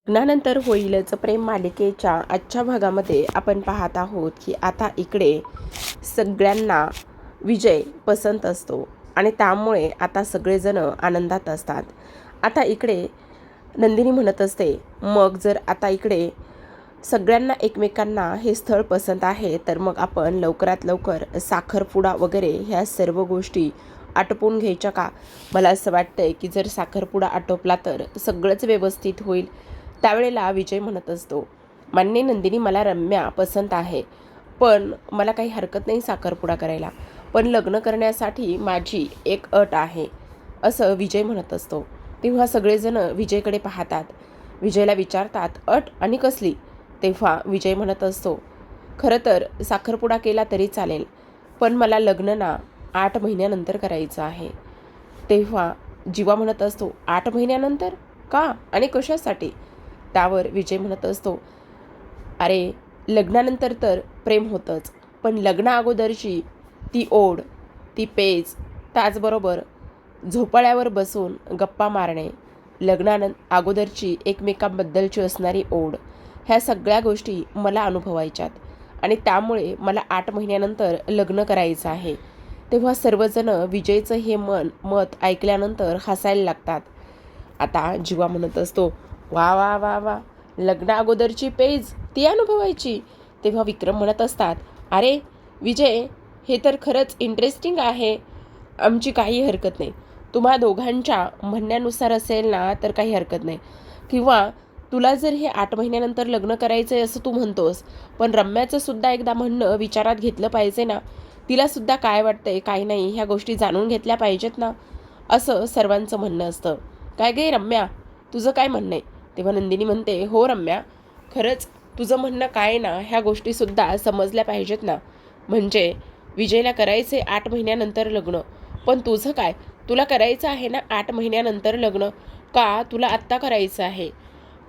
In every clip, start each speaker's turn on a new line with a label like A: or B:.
A: लग्नानंतर होईलच प्रेम मालिकेच्या आजच्या भागामध्ये आपण पाहत आहोत की आता इकडे सगळ्यांना विजय पसंत असतो आणि त्यामुळे आता सगळेजण आनंदात असतात. आता इकडे नंदिनी म्हणत असते, मग जर आता इकडे सगळ्यांना एकमेकांना हे स्थळ पसंत आहे तर मग आपण लवकरात लवकर साखरपुडा वगैरे ह्या सर्व गोष्टी आटोपून घ्यायच्या का? मला असं वाटतंय की जर साखरपुडा आटोपला तर सगळंच व्यवस्थित होईल. त्यावेळेला विजय म्हणत असतो, मान्य नंदिनी, मला रम्या पसंत आहे, पण मला काही हरकत नाही साखरपुडा करायला, पण लग्न करण्यासाठी माझी एक अट आहे, असं विजय म्हणत असतो. तेव्हा सगळेजण विजयकडे पाहतात. विजयला विचारतात, अट आणि कसली? तेव्हा विजय म्हणत असतो, खरं तर साखरपुडा केला तरी चालेल, पण मला लग्न ना 8 महिन्यानंतर करायचं आहे. तेव्हा जीवा म्हणत असतो, 8 महिन्यानंतर का आणि कशासाठी? त्यावर विजय म्हणत असतो, अरे लग्नानंतर तर प्रेम होतंच, पण लग्ना अगोदरची ती ओढ, ती पेच, त्याचबरोबर झोपाळ्यावर बसून गप्पा मारणे, अगोदरची एकमेकांबद्दलची असणारी ओढ, ह्या सगळ्या गोष्टी मला अनुभवायच्यात आणि त्यामुळे मला 8 महिन्यानंतर लग्न करायचं आहे. तेव्हा सर्वजण विजयचं हे मत ऐकल्यानंतर हसायला लागतात. आता जीवा म्हणत असतो, वा वा वा वा, लग्ना अगोदरची पेज ती अनुभवायची? तेव्हा विक्रम म्हणत असतात, अरे विजय, हे तर खरंच इंटरेस्टिंग आहे. आमची काही हरकत नाही. तुम्हा दोघांच्या म्हणण्यानुसार असेल ना तर काही हरकत नाही. किंवा तुला जर हे 8 महिन्यानंतर लग्न करायचं आहे असं तू म्हणतोस, पण रम्याचं सुद्धा एकदा म्हणणं विचारात घेतलं पाहिजे ना. तिलासुद्धा काय वाटतंय काय नाही ह्या गोष्टी जाणून घेतल्या पाहिजेत ना, असं सर्वांचं म्हणणं असतं. काय गे रम्या, तुझं काय म्हणणं आहे? तेव्हा नंदिनी म्हणते, हो रम्या, खरंच तुझं म्हणणं काय ना, ह्या गोष्टीसुद्धा समजल्या पाहिजेत ना. म्हणजे विजयला करायचे 8 महिन्यानंतर लग्न, पण तुझं काय? तुला करायचं आहे ना 8 महिन्यानंतर लग्न, का तुला आत्ता करायचं आहे?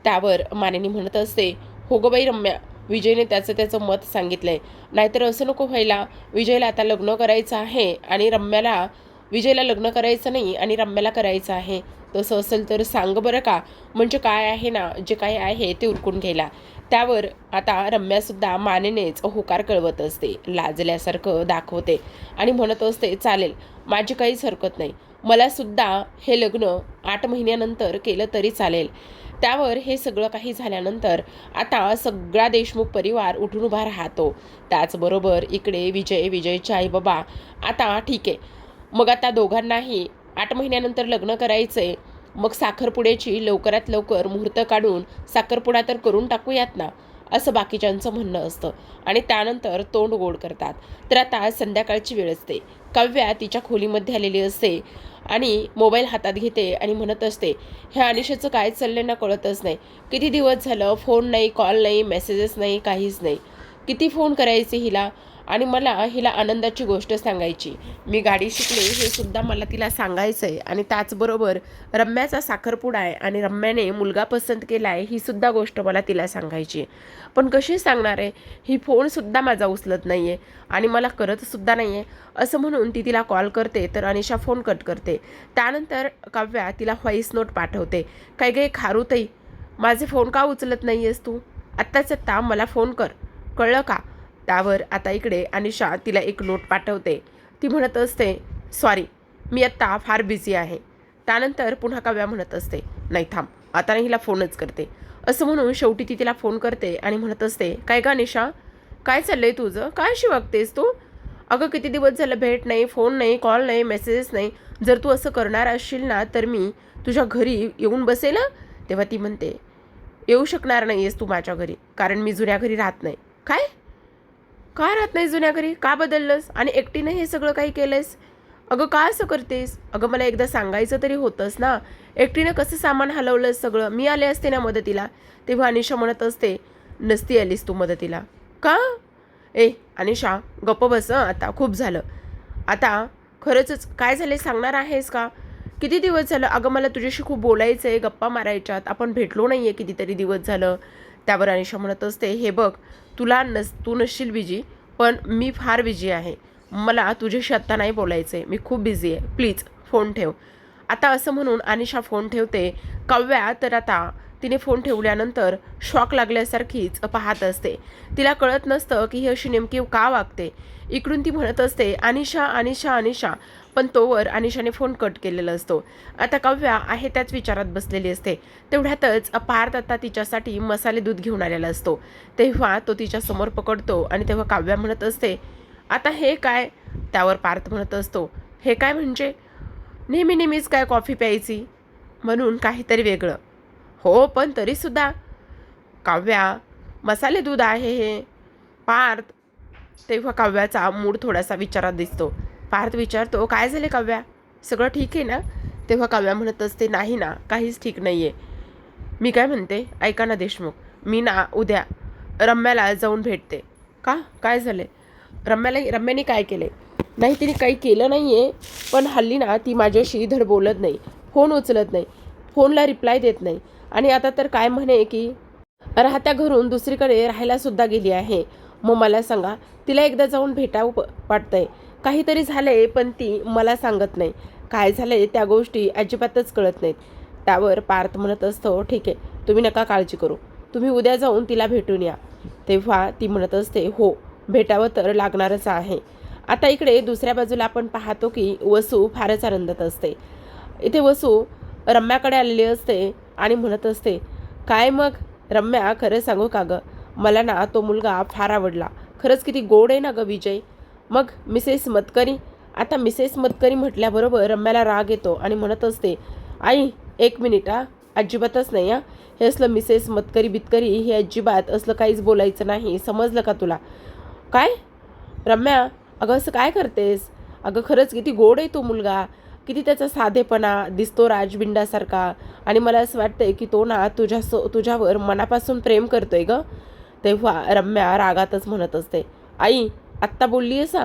A: त्यावर मानिनी म्हणत असते, हो गं बाई रम्या, विजयने त्याचं मत सांगितलंय, नाहीतर असं नको व्हायला, विजयला आता लग्न करायचं आहे आणि विजयला लग्न करायचं नाही आणि रम्याला करायचं आहे. तसं असेल तर सांग बरं का, म्हणजे काय आहे ना, जे काय आहे ते उरकून घ्यायला. त्यावर आता रम्यासुद्धा मानेनेच होकार कळवत असते, लाजल्यासारखं दाखवते आणि म्हणत असते, चालेल, माझी काहीच हरकत नाही, मलासुद्धा हे लग्न 8 महिन्यानंतर केलं तरी चालेल. त्यावर हे सगळं काही झाल्यानंतर आता सगळा देशमुख परिवार उठून उभा राहतो. त्याचबरोबर इकडे विजयचे आईबाबा, आता ठीक आहे, मग आता दोघांनाही 8 महिन्यानंतर लग्न करायचंय, मग साखरपुड्याची लवकरात लवकर मुहूर्त काढून साखरपुडा तर करून टाकूयात ना, असं बाकीच्यांचं म्हणणं असतं आणि त्यानंतर तोंड गोड करतात. तर आता संध्याकाळची वेळ असते. काव्या तिच्या खोलीमध्ये आलेली असते आणि मोबाईल हातात घेते आणि म्हणत असते, ह्या अनिशेचं काय चाललंय ना कळतच नाही. किती दिवस झालं फोन नाही, कॉल नाही, मेसेजेस नाही, काहीच नाही. किती फोन करायचे हिला आणि मला हिला आनंदाची गोष्ट सांगायची. मी गाडी शिकले हे सुद्धा मला तिला सांगायचं आहे आणि त्याचबरोबर रम्याचा साखरपुडा आहे आणि रम्याने मुलगा पसंत केला आहे ही सुद्धा गोष्ट मला तिला सांगायची आहे. पण कशी सांगणार आहे? ही फोनसुद्धा माझा उचलत नाही आहे आणि मला करतसुद्धा नाही आहे. असं म्हणून ती तिला कॉल करते तर अनिशा फोन कट करते. त्यानंतर काव्या तिला व्हॉईस नोट पाठवते, काय गे खारुताई, माझे फोन का उचलत नाही आहेस तू? आत्ताच आत्ता मला फोन कर, कळलं का? त्यावर आता इकडे अनिशा तिला एक नोट पाठवते. ती म्हणत असते, सॉरी, मी आत्ता फार बिझी आहे. त्यानंतर पुन्हा काव्या म्हणत असते, नाही थांब, आता नाही हिला फोनच करते. असं म्हणून शेवटी ती तिला फोन करते आणि म्हणत असते, काय गा अनिशा, काय चाललंय तुझं? काय अशी वागतेस तू? अगं किती दिवस झालं भेट नाही, फोन नाही, कॉल नाही, मेसेजेस नाही. जर तू असं करणार असशील ना तर मी तुझ्या घरी येऊन बसेल. तेव्हा ती म्हणते, येऊ शकणार नाही आहेस तू माझ्या घरी, कारण मी जुन्या घरी राहत नाही. काय? का राहत नाही जुन्या घरी? का बदललंस आणि एकटीनं हे सगळं काही केलंयस? अगं का असं करतेस? अगं मला एकदा सांगायचं तरी होतंस ना. एकटीनं कसं सामान हलवलंस सगळं? मी आले असते ना मदतीला. तेव्हा अनिशा म्हणत असते, नसती आलीस तू मदतीला. का? ए अनिशा, गप्प बस आता, खूप झालं. आता खरंच काय झाले सांगणार आहेस का? किती दिवस झालं? अगं मला तुझ्याशी खूप बोलायचं आहे, गप्पा मारायच्यात, आपण भेटलो नाही आहे कितीतरी दिवस झालं. त्यावर अनिशा म्हणत असते, हे बघ, तू नसशील बिजी, पण मी फार बिझी आहे. मला तुझ्याशी आत्ता नाही बोलायचं आहे, मी खूप बिझी आहे, प्लीज फोन ठेव. आता असं म्हणून अनिशा फोन ठेवते. काव्या तर आता तिने फोन ठेवल्यानंतर शॉक लागल्यासारखीच पाहत असते. तिला कळत नसतं की ही अशी नेमकी का वागते. इकडून ती म्हणत असते, अनिशा अनिशा अनिशा, पण तोवर अनिशाने फोन कट केलेला असतो. आता काव्या आहे त्याच विचारात बसलेली असते. तेवढ्यातच पार्थ आता तिच्यासाठी मसाले दूध घेऊन आलेला असतो. तेव्हा तो तिच्या समोर पकडतो आणि तेव्हा काव्या म्हणत असते, आता हे काय? त्यावर पार्थ म्हणत असतो, हे काय म्हणजे? नेहमी नेहमीच काय कॉफी प्यायची, म्हणून काहीतरी वेगळं. हो पण तरीसुद्धा. काव्या, मसाले दूध आहे हे. पार्थ. तेव्हा काव्याचा मूड थोडासा विचारात दिसतो. पार्थ विचारतो, काय झाले काव्या, सगळं ठीक आहे ना? तेव्हा काव्या म्हणत असते, नाही ना, काहीच ठीक नाही आहे. मी काय म्हणते, ऐका ना देशमुख, मी ना उद्या रम्याला जाऊन भेटते. का, काय झाले? रम्याने काय केले? नाही, तिने काही केलं नाही आहे, पण हल्ली ना ती माझ्याशी धड बोलत नाही, फोन उचलत नाही, फोनला रिप्लाय देत नाही. आणि आता तर काय म्हणे की राहत्या घरून दुसरीकडे राहायलासुद्धा गेली आहे. मग मला सांगा, तिला एकदा जाऊन भेटावं वाटतंय. काहीतरी झालं आहे पण ती मला सांगत नाही. काय झालं आहे त्या गोष्टी अजिबातच कळत नाहीत. त्यावर पार्थ म्हणत असतो, ठीक आहे, तुम्ही नका काळजी करू, तुम्ही उद्या जाऊन तिला भेटून या. तेव्हा ती म्हणत असते, हो, भेटावं तर लागणारच आहे. आता इकडे दुसऱ्या बाजूला आपण पाहतो की वसू फारच आनंदात असते. इथे वसू रम्याकडे आलेली असते आणि म्हणत असते, काय मग रम्या, खरं सांगू का गं, मला ना तो मुलगा फार आवडला. खरंच किती गोड आहे ना गं विजय. मग मिसेस मतकरी. आता मिसेस मतकरी म्हटल्याबरोबर रम्याला राग येतो आणि म्हणत असते, आई एक मिनिट हा, अजिबातच नाही हा, हे असलं मिसेस मतकरी बितकरी हे अजिबात असलं काहीच बोलायचं नाही, समजलं का तुला? काय रम्या, अगं असं काय करतेस? अगं खरंच किती गोड आहे तो मुलगा, किती त्याचा साधेपणा दिसतो राजबिंडासारखा. आणि मला असं वाटतंय की तो ना तुझ्यावर मनापासून प्रेम करतोय गं. तेव्हा रम्या रागातच म्हणत असते, आई आत्ता बोलली आहेस,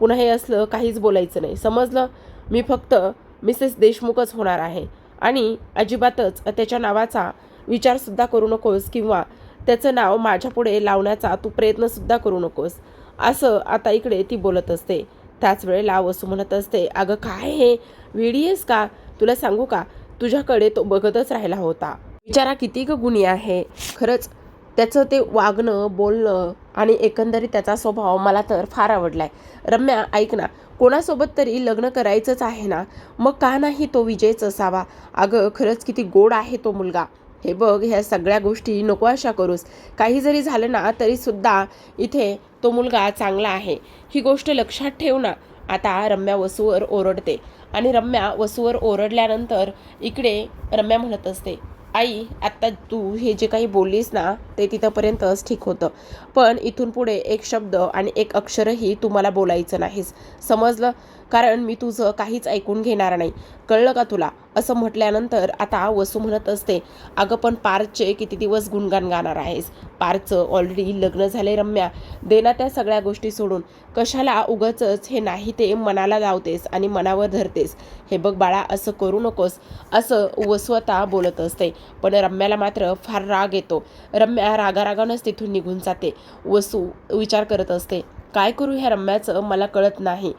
A: पुन्हा हे असलं काहीच बोलायचं नाही, समजलं? मी फक्त मिसेस देशमुखच होणार आहे आणि अजिबातच त्याच्या नावाचा विचारसुद्धा करू नकोस किंवा त्याचं नाव माझ्यापुढे लावण्याचा तू प्रयत्नसुद्धा करू नकोस, असं आता इकडे ती बोलत असते. त्याच वेळेला वसू म्हणत असते, अगं काय हे, वेडी आहेस का? तुला सांगू का, तुझ्याकडे तो बघतच राहिला होता. बिचारा किती ग गुणी आहे. खरंच त्याचं ते वागणं, बोलणं आणि एकंदरीत त्याचा स्वभाव मला तर फार आवडलाय. रम्या ऐक ना, कोणासोबत तरी लग्न करायचंच आहे ना, मग का नाही तो विजयच असावा? अगं खरंच किती गोड आहे तो मुलगा. हे बघ, ह्या सगळ्या गोष्टी नको अशा करूस. काही जरी झालं ना तरीसुद्धा इथे तो मुलगा चांगला आहे, ही गोष्ट लक्षात ठेव ना. आता रम्या वसूवर ओरडते आणि रम्या वसूवर ओरडल्यानंतर इकडे रम्या म्हणत असते, आई आत्ता तू हे जे काही बोललीस ना ते तिथंपर्यंतच ठीक होतं, पण इथून पुढे एक शब्द आणि एक अक्षरही तू मला बोलायचं नाहीस, समजलं? कारण मी तुझं काहीच ऐकून घेणार नाही, कळलं का तुला? असं म्हटल्यानंतर आता वसू म्हणत असते, अगं पण पार्थचे किती दिवस गुणगान गाणार आहेस? पार्थचं ऑलरेडी लग्न झाले रम्या, दे ना त्या सगळ्या गोष्टी सोडून. कशाला उगाचच हे नाही ते मनाला लावतेस आणि मनावर धरतेस? हे बघ बाळा, असं करू नकोस, असं वसू आता बोलत असते. पण रम्याला मात्र फार राग येतो. रम्या रागारागानंच तिथून निघून जाते. वसू विचार करत असते, काय करू ह्या रम्याचं मला कळत नाही.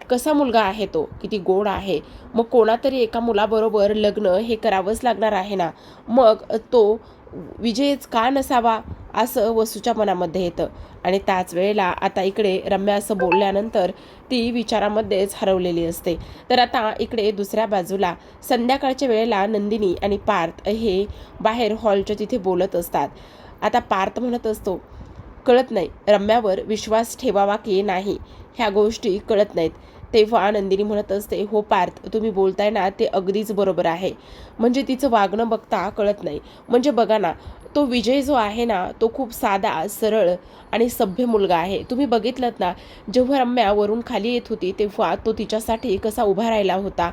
A: कसा मुलगा आहे तो, किती गोड आहे. मग कोणातरी एका मुलाबरोबर लग्न हे करावंच लागणार आहे ना, मग तो विजयच का नसावा, असं वसूच्या मनामध्ये येतं. आणि त्याच वेळेला आता इकडे रम्या असं बोलल्यानंतर ती विचारामध्येच हरवलेली असते. तर आता इकडे दुसऱ्या बाजूला संध्याकाळच्या वेळेला नंदिनी आणि पार्थ हे बाहेर हॉलच्या तिथे बोलत असतात. आता पार्थ म्हणत असतो, कळत नाही रम्यावर विश्वास ठेवावा की नाही, ह्या गोष्टी कळत नाहीत. तेव्हा नंदिनी म्हणत असते, हो पार्थ, तुम्ही बोलताय ना ते अगदीच बरोबर आहे. म्हणजे तिचं वागणं बघता कळत नाही. म्हणजे बघा ना, तो विजय जो आहे ना तो खूप साधा, सरळ आणि सभ्य मुलगा आहे. तुम्ही बघितलंत ना, जेव्हा रम्या वरून खाली येत होती तेव्हा तो तिच्यासाठी कसा उभा राहिला होता,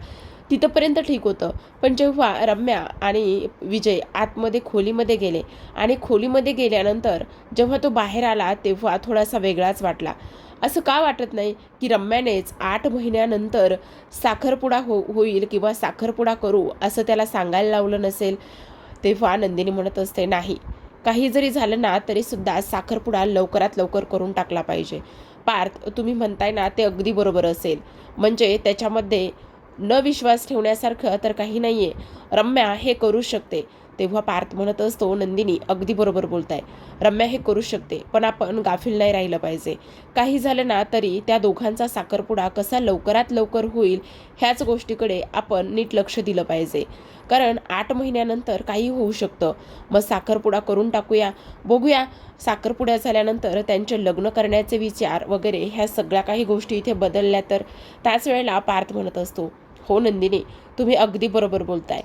A: तिथंपर्यंत ठीक होतं. पण जेव्हा रम्या आणि विजय आतमध्ये खोलीमध्ये गेले आणि खोलीमध्ये गेल्यानंतर जेव्हा तो बाहेर आला तेव्हा थोडासा वेगळाच वाटला. असं का वाटत नाही की रम्यानेच 8 महिन्यानंतर साखरपुडा होईल किंवा साखरपुडा करू असं त्याला सांगायला लावलं नसेल? तेव्हा नंदिनी म्हणत असते, नाही, काही जरी झालं ना तरीसुद्धा साखरपुडा लवकरात लवकर करून टाकला पाहिजे. पार्थ, तुम्ही म्हणताय ना ते अगदी बरोबर असेल. म्हणजे त्याच्यामध्ये न विश्वास ठेवण्यासारखं तर काही नाही आहे. रम्या हे करू शकते. तेव्हा पार्थ म्हणत असतो, नंदिनी अगदी बरोबर बोलताय, रम्या हे करू शकते, पण आपण गाफील नाही राहिलं पाहिजे. काही झालं ना तरी त्या दोघांचा साखरपुडा कसा लवकरात लवकर होईल ह्याच गोष्टीकडे आपण नीट लक्ष दिलं पाहिजे. कारण 8 महिन्यानंतर काही होऊ शकतं. मग साखरपुडा करून टाकूया, बघूया साखरपुड्या झाल्यानंतर त्यांचे लग्न करण्याचे विचार वगैरे ह्या सगळ्या काही गोष्टी इथे बदलल्या तर. त्याच वेळेला पार्थ म्हणत असतो, हो नंदिनी, तुम्ही अगदी बरोबर बोलताय.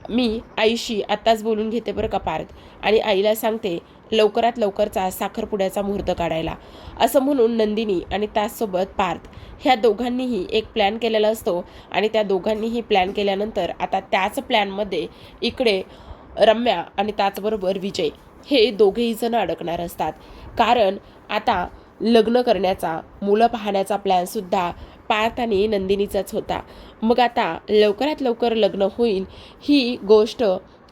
A: मी आईशी आत्ताच बोलून घेते बरं का पार्थ, आणि आईला सांगते लवकरात लवकरचा साखरपुड्याचा मुहूर्त काढायला. असं म्हणून नंदिनी आणि त्याचसोबत पार्थ ह्या दोघांनीही एक प्लॅन केलेला असतो. आणि त्या दोघांनीही प्लॅन केल्यानंतर आता त्याच प्लॅनमध्ये इकडे रम्या आणि त्याचबरोबर विजय हे दोघेही जण अडकणार असतात. कारण आता लग्न करण्याचा, मुलं पाहण्याचा प्लॅनसुद्धा पार्थ आणि नंदिनीचाच होता. मग आता लवकरात लवकर लग्न होईल ही गोष्ट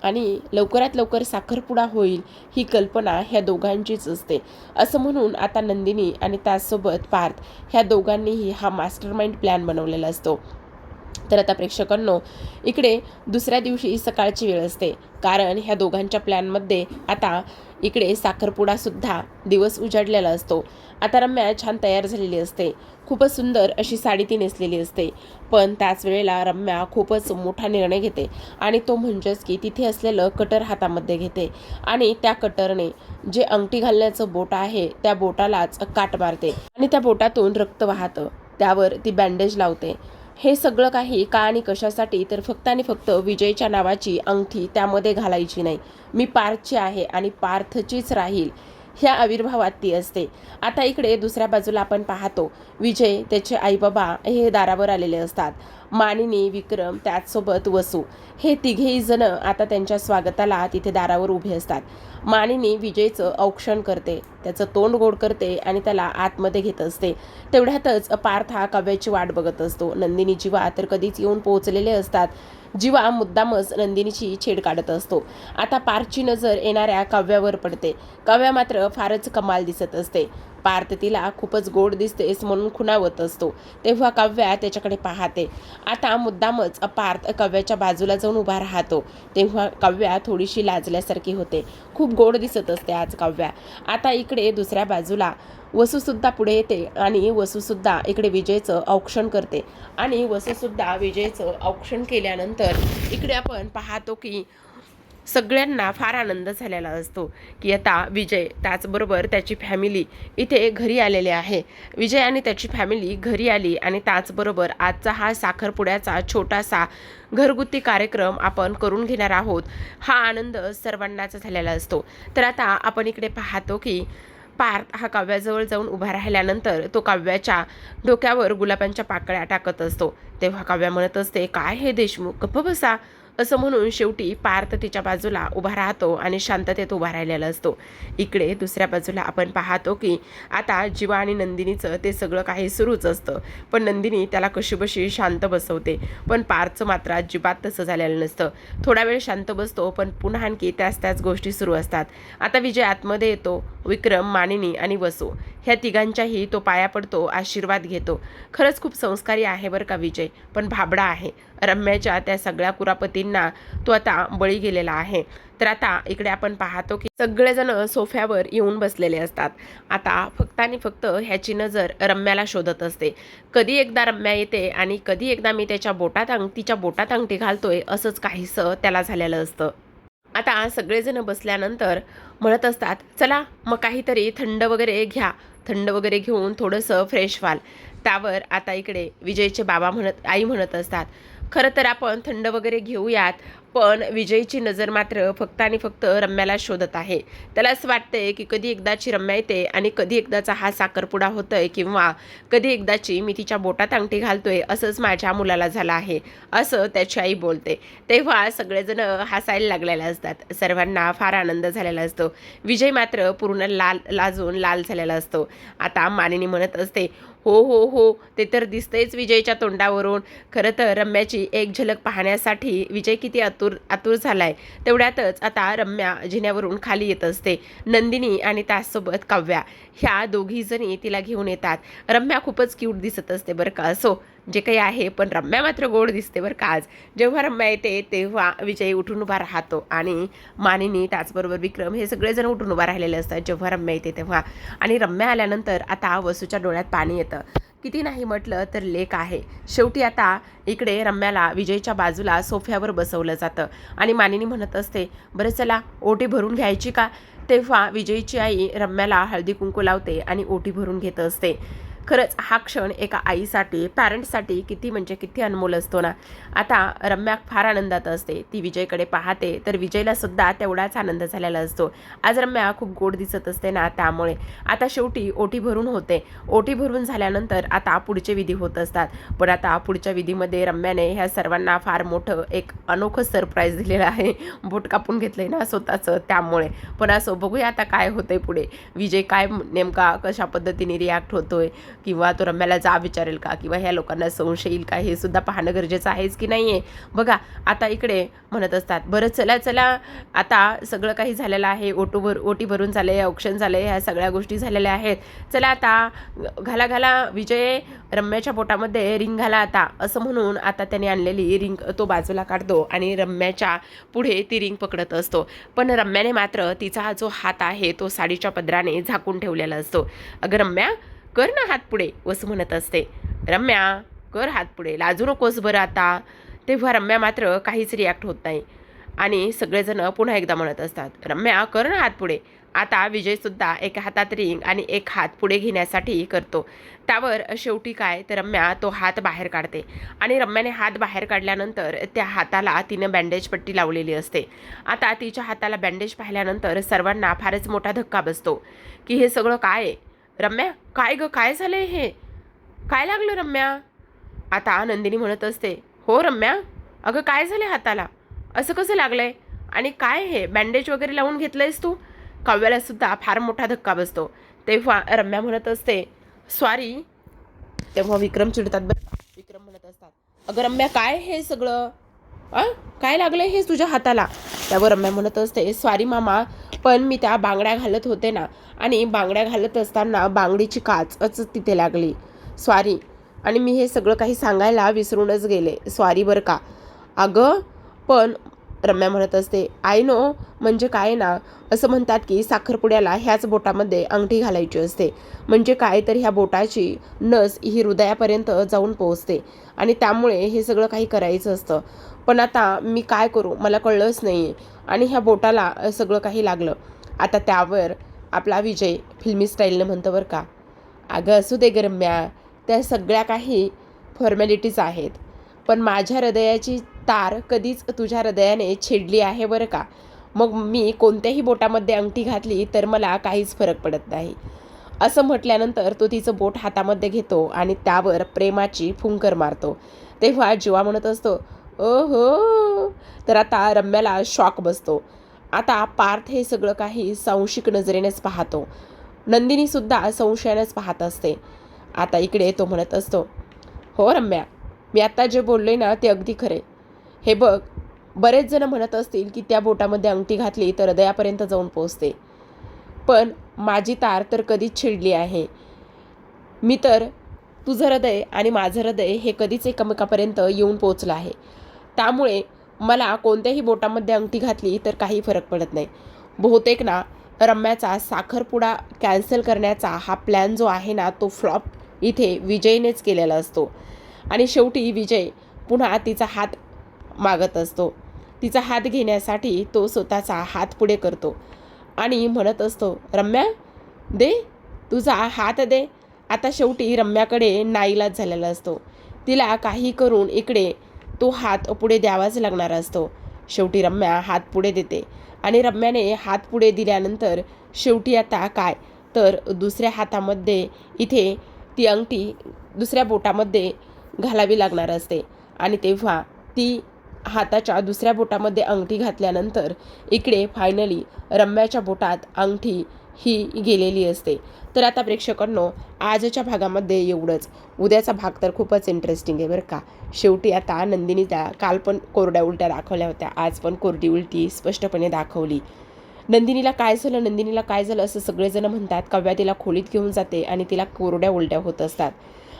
A: आणि लवकरात लवकर साखरपुडा होईल ही कल्पना ह्या दोघांचीच असते. असं म्हणून आता नंदिनी आणि त्याचसोबत पार्थ ह्या दोघांनीही हा मास्टरमाइंड प्लॅन बनवलेला असतो. तर आता प्रेक्षकांनो, इकडे दुसऱ्या दिवशी सकाळची वेळ असते. कारण ह्या दोघांच्या प्लॅनमध्ये आता इकडे साखरपुडासुद्धा दिवस उजाडलेला असतो. आता रम्या छान तयार झालेली असते. खूपच सुंदर अशी साडी ती नेसलेली असते. पण त्याच वेळेला रम्या खूपच मोठा निर्णय घेते, आणि तो म्हणजेच की तिथे असलेलं कटर हातामध्ये घेते आणि त्या कटरने जे अंगठी घालण्याचं बोट आहे त्या बोटालाच काट मारते आणि त्या बोटातून रक्त वाहतं. त्यावर ती बँडेज लावते. हे सगळं काही का आणि कशासाठी, तर फक्त आणि फक्त विजयच्या नावाची अंगठी त्यामध्ये घालायची नाही. मी पार्थची आहे आणि पार्थचीच राहील ह्या आविर्भावात ती असते. आता इकडे दुसऱ्या बाजूला आपण पाहतो, विजय, त्याचे आईबाबा हे दारावर आलेले असतात. मानिनी, विक्रम, त्याचसोबत वसू हे तिघेही जण आता त्यांच्या स्वागताला तिथे दारावर उभे असतात. मानिनी विजयचं औक्षण करते, त्याचं तोंड गोड करते आणि त्याला आतमध्ये घेत असते. तेवढ्यातच पार्थ हा काव्याची वाट बघत असतो. नंदिनी, जीवा तर कधीच येऊन पोहोचलेले असतात. जीवा मुद्दामच नंदिनीची छेड काढत असतो. आता पार्थची नजर येणाऱ्या काव्यावर पडते. काव्या मात्र फारच कमाल दिसत असते. पार्थ तिला खूपच गोड दिसतेस म्हणून खुणावत असतो. तेव्हा काव्या त्याच्याकडे पाहते. आता मुद्दामच पार्थ काव्याच्या बाजूला जाऊन उभा राहतो. तेव्हा काव्या थोडीशी लाजल्यासारखी होते. खूप गोड दिसत असते आज काव्या. आता इकडे दुसऱ्या बाजूला वसूसुद्धा पुढे येते आणि वसूसुद्धा इकडे विजयचं औक्षण करते. आणि वसूसुद्धा विजयचं औक्षण केल्यानंतर इकडे आपण पाहतो की सगळ्यांना फार आनंद झालेला असतो की आता विजय त्याचबरोबर त्याची फॅमिली इथे घरी आलेले आहे. विजय आणि त्याची फॅमिली घरी आली आणि त्याचबरोबर आजचा हा साखरपुड्याचा छोटासा घरगुती कार्यक्रम आपण करून घेणार आहोत. हा आनंद सर्वांनाच झालेला असतो. तर आता आपण इकडे पाहतो की पार्थ हा काव्याजवळ जाऊन उभा राहिल्यानंतर तो काव्याच्या डोक्यावर गुलाबांच्या पाकळ्या टाकत असतो. तेव्हा काव्या म्हणत असते, काय हे देशमुख, गप्प बसा. असं म्हणून शेवटी पार्थ तिच्या बाजूला उभा राहतो आणि शांततेत उभा राहिलेला असतो. इकडे दुसऱ्या बाजूला आपण पाहतो की आता जीवा आणि नंदिनीचं ते सगळं काही सुरूच असतं. पण नंदिनी त्याला कशीबशी शांत बसवते. पण पार्थचं मात्र अजिबात तसं झालेलं नसतं. थोडा वेळ शांत बसतो, पण पुन्हा आणखी त्याच गोष्टी सुरू असतात. आता विजय आतमध्ये येतो. विक्रम, मानिनी आणि वसू ह्या तिघांच्याही तो पाया पडतो, आशीर्वाद घेतो. खरंच खूप संस्कारी आहे बरं का विजय, पण भाबडा आहे. रम्याच्या त्या सगळ्या कुरापतींना तो आता बळी गेलेला आहे. तर आता इकडे आपण पाहतो की सगळेजण सोफ्यावर येऊन बसलेले असतात. आता फक्त आणि फक्त ह्याची नजर रम्याला शोधत असते. कधी एकदा रम्या येते आणि कधी एकदा मी तिच्या बोटात अंगठी घालतोय, असंच काहीसं त्याला झालेलं असतं. आता सगळेजण बसल्यानंतर म्हणत असतात, चला मग काहीतरी थंड वगैरे घ्या. थंड वगैरे घेऊन थोडंसं फ्रेश व्हाल. त्यावर आता इकडे विजयचे आई म्हणत असतात, खरं तर आपण थंड वगैरे घेऊयात, पण विजयची नजर मात्र फक्त आणि फक्त रम्याला शोधत आहे. त्याला असं वाटतंय की कधी एकदाची रम्या येते आणि कधी एकदाचा हा साखरपुडा होतोय, किंवा कधी एकदाची मी तिच्या बोटात अंगठी घालतोय, असंच माझ्या मुलाला झालं आहे, असं त्याची आई बोलते. तेव्हा सगळेजण हसायला लागलेले असतात. सर्वांना फार आनंद झालेला असतो. विजय मात्र पूर्ण लाजून लाल झालेला असतो. आता मानिनी म्हणत असते, हो हो हो, ते तर दिसतंयच विजयच्या तोंडावरून. खरं तर रम्याची एक झलक पाहण्यासाठी विजय किती आतुर झालाय. तेवढ्यातच आता रम्या जिन्यावरून खाली येत असते. नंदिनी आणि त्याचसोबत काव्या ह्या दोघी जणी तिला घेऊन येतात. रम्या खूपच क्यूट दिसत असते बरं का. असो, जे काही आहे, पण रम्या मात्र गोड दिसते बरं का आज. जेव्हा रम्या येते तेव्हा विजय उठून उभा राहतो आणि मानिनी त्याचबरोबर विक्रम हे सगळेजण उठून उभा राहिलेले असतात जेव्हा रम्या येते तेव्हा. आणि रम्या आल्यानंतर आता वसूच्या डोळ्यात पाणी येतं. किती नाही म्हटलं तर लेक आहे. शेवटी आता इकडे रम्याला विजयच्या बाजूला सोफ्यावर बसवलं जातं आणि मानिनी म्हणत असते, बरं चला ओटी भरून घ्यायची का? तेव्हा विजयची आई रम्याला हळदी कुंकू लावते आणि ओटी भरून घेत असते. खरंच हा क्षण एका आईसाठी, पॅरेंट्ससाठी किती म्हणजे किती अनमोल असतो ना. आता रम्या फार आनंदात असते. ती विजयकडे पाहते तर विजयला सुद्धा तेवढाच आनंद झालेला असतो. आज रम्या खूप गोड दिसत असते ना, त्यामुळे आता शेवटी ओटी भरून होते. ओटी भरून झाल्यानंतर आता पुढचे विधी होत असतात. पण आता पुढच्या विधीमध्ये रम्याने ह्या सर्वांना फार मोठं एक अनोखं सरप्राईज दिलेलं आहे. बोट कापून घेतलंय ना स्वतःचं, त्यामुळे. पण असो, बघूया आता काय होतंय पुढे. विजय काय नेमका कशा पद्धतीने रिॲक्ट होतोय, किंवा तो रम्याला जा विचारेल का, किंवा ह्या लोकांना संशय येईल का, हे सुद्धा पाहणं गरजेचं आहेच की नाही आहे. बघा आता इकडे म्हणत असतात, बरं चला चला आता सगळं काही झालेलं आहे, ओटी भरून झाले, औक्षण झाले, ह्या सगळ्या गोष्टी झालेल्या आहेत. चला आता घाला घाला विजय रम्याच्या बोटामध्ये रिंग घाला आता, असं म्हणून आता त्याने आणलेली रिंग तो बाजूला काढतो आणि रम्याच्या पुढे ती रिंग पकडत असतो. पण रम्याने मात्र तिचा जो हात आहे तो साडीच्या पदराने झाकून ठेवलेला असतो. अगं रम्या कर ना हात पुढे, वसू म्हणत असते. रम्या कर हात पुढे, लाजू नकोस बरं आता. तेव्हा रम्या मात्र काहीच रिॲक्ट होत नाही आणि सगळेजण पुन्हा एकदा म्हणत असतात, रम्या कर ना हात पुढे. आता विजयसुद्धा एका हातात रिंग आणि एक हात पुढे घेण्यासाठी करतो. त्यावर शेवटी काय तर रम्या तो हात बाहेर काढते आणि रम्याने हात बाहेर काढल्यानंतर त्या हाताला तिनं बँडेज पट्टी लावलेली असते. आता तिच्या हाताला बँडेज पाहिल्यानंतर सर्वांना फारच मोठा धक्का बसतो की हे सगळं काय आहे. रम्या काय गं, काय झालंय हे, काय लागलं रम्या? आता नंदिनी म्हणत असते, हो रम्या, अगं काय झालं हाताला, असं कसं लागलंय, आणि काय हे बँडेज वगैरे लावून घेतलंयस तू? काव्याला सुद्धा फार मोठा धक्का बसतो. तेव्हा रम्या म्हणत असते सॉरी. तेव्हा विक्रम चिडतात बरं. विक्रम म्हणत असतात, अगं रम्या काय हे सगळं, काय लागलंय हे तुझ्या हाताला? त्यावर रम्या म्हणत असते, सॉरी मामा, पण मी त्या बांगड्या घालत होते ना, आणि बांगड्या घालत असताना बांगडीची काचच तिथे लागली, सॉरी. आणि मी हे सगळं काही सांगायला विसरूनच गेले, सॉरी बरं का. अगं पण रम्या म्हणत असते, आय नो, म्हणजे काय ना, असं म्हणतात की साखरपुड्याला ह्याच बोटामध्ये अंगठी घालायची असते, म्हणजे काय तर ह्या बोटाची नस ही हृदयापर्यंत जाऊन पोहोचते आणि त्यामुळे हे सगळं काही करायचं असतं. पण आता मी काय करू, मला कळलंच नाही आणि ह्या बोटाला सगळं काही लागलं. आता त्यावर आपला विजय फिल्मी स्टाईलनं म्हणतं बरं का, अगं असू दे ग रम्या, त्या सगळ्या काही फॉर्मॅलिटीज आहेत, पण माझ्या हृदयाची तार कधीच तुझ्या हृदयाने छेडली आहे बरं का. मग मी कोणत्याही बोटामध्ये अंगठी घातली तर मला काहीच फरक पडत नाही. असं म्हटल्यानंतर तो तिचं बोट हातामध्ये घेतो आणि त्यावर प्रेमाची फुंकर मारतो. तेव्हा जीवा म्हणत असतो, ओहो. तर आता रम्याला शॉक बसतो. आता पार्थ हे सगळं काही संशयिक नजरेनेच पाहतो. नंदिनीसुद्धा संशयानेच पाहत असते. आता इकडे तो म्हणत असतो, हो रम्या, मी आत्ता जे बोलले ना ते अगदी खरे. हे बघ, बरेच जण म्हणत असतील की त्या बोटामध्ये अंगठी घातली तर हृदयापर्यंत जाऊन पोहोचते, पण माझी तार तर कधीच छिडली आहे. मी तर तुझं हृदय आणि माझं हृदय हे कधीच एकमेकापर्यंत येऊन पोचलं आहे. त्यामुळे मला कोणत्याही बोटामध्ये अंगठी घातली तर काही फरक पडत नाही. बहुतेक ना रम्याचा साखरपुडा कॅन्सल करण्याचा हा प्लॅन जो आहे ना तो फ्लॉप इथे विजयनेच केलेला असतो. आणि शेवटी विजय पुन्हा तिचा हात मागत असतो. तिचा हात घेण्यासाठी तो स्वतःचा हात पुढे करतो आणि म्हणत असतो, रम्या दे, तुझा हात दे. आता शेवटी रम्याकडे नाईलाज झालेला असतो. तिला काही करून इकडे तो हात पुढे द्यावाच लागणार असतो. शेवटी रम्या हात पुढे देते आणि रम्याने हात पुढे दिल्यानंतर शेवटी आता काय तर दुसऱ्या हातामध्ये इथे ती अंगठी दुसऱ्या बोटामध्ये घालावी लागणार असते. आणि तेव्हा ती हाताच्या दुसऱ्या बोटामध्ये अंगठी घातल्यानंतर इकडे फायनली रम्याच्या बोटात अंगठी ही गेलेली असते. तर आता प्रेक्षकांनो, आजच्या भागामध्ये एवढंच. उद्याचा भाग तर खूपच इंटरेस्टिंग आहे बरं का. शेवटी आता नंदिनी त्या काल पण कोरड्या उलट्या दाखवल्या होत्या, आज पण कोरडी उलटी स्पष्टपणे दाखवली. नंदिनीला काय झालं, नंदिनीला काय झालं असं सगळेजण म्हणतात. काव्या तिला खोलीत घेऊन जाते आणि तिला कोरड्या उलट्या होत असतात.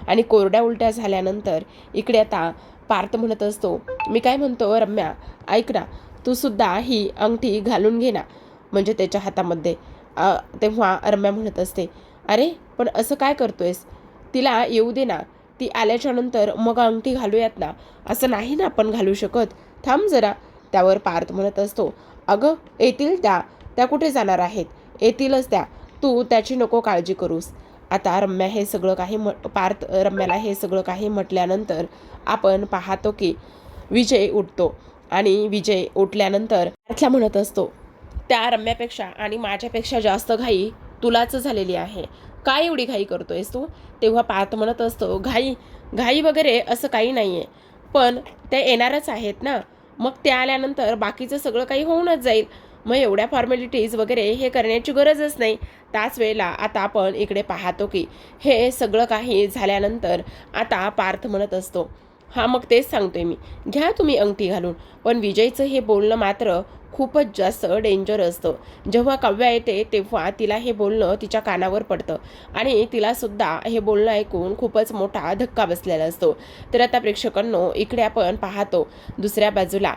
A: आणि कोरड्या उलट्या झाल्यानंतर इकडे आता पार्थ म्हणत असतो, मी काय म्हणतो रम्या, ऐक ना, तू सुद्धा ही अंगठी घालून घे ना, म्हणजे त्याच्या हातामध्ये. तेव्हा रम्या म्हणत असते, अरे पण असं काय करतोयस, तिला येऊ दे ना, ती आल्याच्या नंतर मग अंगठी घालूयात ना, असं नाही ना आपण घालू शकत, थांब जरा. त्यावर पार्थ म्हणत असतो, अगं येतील त्या कुठे जाणार आहेत, येतीलच त्या, तू त्याची नको काळजी करूस. आता रम्या हे सगळं काही पार्थ रम्याला हे सगळं काही म्हटल्यानंतर आपण पाहतो की विजय उठतो आणि विजय उठल्यानंतर पार्थला म्हणत असतो, त्या रम्यापेक्षा आणि माझ्यापेक्षा जास्त घाई तुलाच झालेली आहे, काय एवढी घाई करतोयस तू. तेव्हा पार्थ म्हणत असतो, घाई वगैरे असं काही नाही आहे, पण ते येणारच आहेत ना, मग ते आल्यानंतर बाकीचं सगळं काही होऊनच जाईल, मग एवढ्या फॉर्मॅलिटीज वगैरे हे करण्याची गरजच नाही. त्याच वेळेला आता आपण इकडे पाहतो की हे सगळं काही झाल्यानंतर आता पार्थ म्हणत असतो, हां मग तेच सांगतोय मी, घ्या तुम्ही अंगठी घालून. पण विजयचं हे बोलणं मात्र खूपच जास्त डेंजर असतं. जेव्हा काव्या येते तेव्हा तिला हे बोलणं तिच्या कानावर पडतं आणि तिलासुद्धा हे बोलणं ऐकून खूपच मोठा धक्का बसलेला असतो. तर आता प्रेक्षकांनो इकडे आपण पाहतो दुसऱ्या बाजूला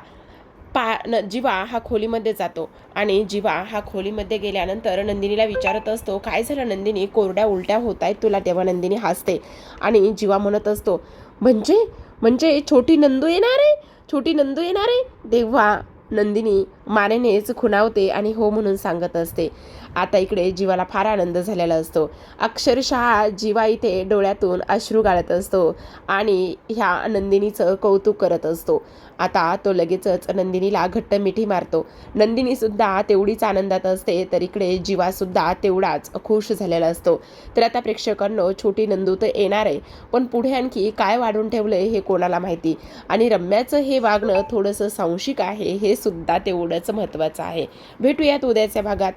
A: जीवा हा खोलीमध्ये जातो आणि जीवा हा खोलीमध्ये गेल्यानंतर नंदिनीला विचारत असतो, काय झालं नंदिनी, कोरड्या उलट्या होत आहेत तुला. तेव्हा नंदिनी हसते आणि जीवा म्हणत असतो, म्हणजे म्हणजे छोटी नंदू येणार आहे, छोटी नंदू येणार आहे. तेव्हा नंदिनी मानेनेच खुणावते आणि हो म्हणून सांगत असते. आता इकडे जीवाला फार आनंद झालेला असतो, अक्षरशः जीवा इथे डोळ्यातून अश्रू गाळत असतो आणि ह्या नंदिनीचं कौतुक करत असतो. आता तो लगेचच नंदिनीला घट्ट मिठी मारतो. नंदिनीसुद्धा तेवढीच आनंदात असते, तर इकडे जीवासुद्धा तेवढाच खुश झालेला असतो. तर आता प्रेक्षकांनो छोटी नंदू तर येणार आहे, पण पुढे आणखी काय वाढून ठेवलं हे कोणाला माहिती. आणि रम्याचं हे वागणं थोडंसं सांशिक आहे, हे सुद्धा तेवढंच महत्त्वाचं आहे. भेटूयात उद्याच्या भागात.